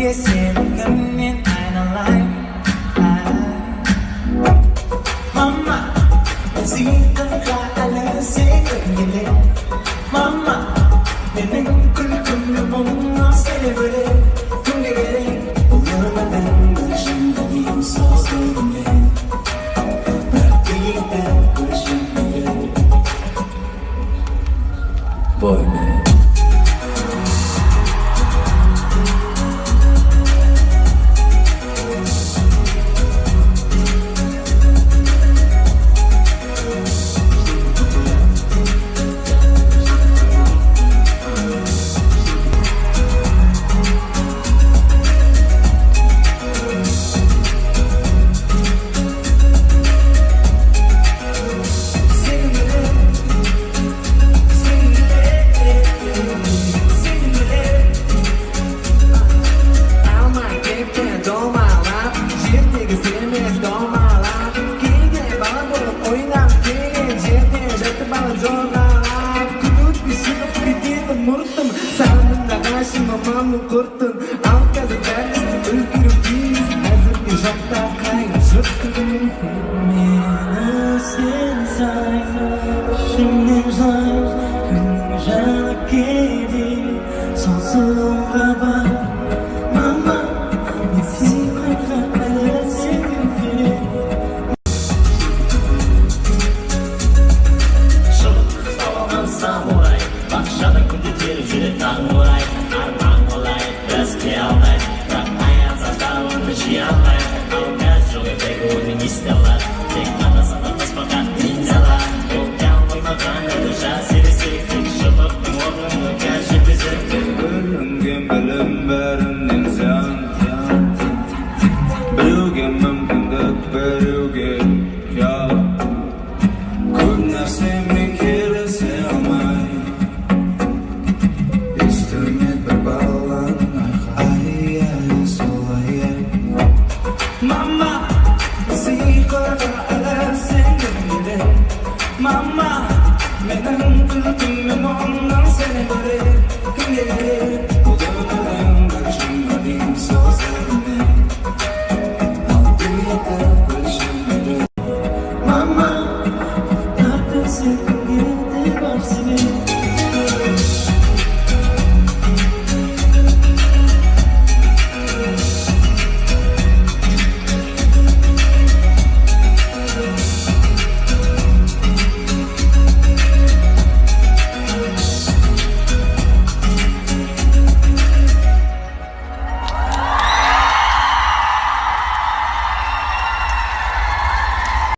kүйге, сеніммен айналайын. Mama, сиқырға әлі сенгім келеді. Mama, менің күлкім мұңа сені бөлек. Кімге керек бұл өмірдің бір шындығын созылмен. Бір кейде көшіммен боймен. Mamamın kurtun, al gazı dersin, ülkürüm biz, hazır bir jokta kayın jırttın. Meni sen şimdi jana kedi, sonsuzluğa bak. Mama, ne sиқырға әлі сенгім келеді. Шылық салған самурай, бақшада күнде теріп жүреді таңурай. Бірақ аяқсада оны жия алмай. Ал қазір жоқ ертегі оның есте алар. Тек ата-сана қоспаған нинзалар. Ол кәл қоймаған еді жас ересек. Тек шыбықтың орнын қазір безек. Бүлінген білім бәрін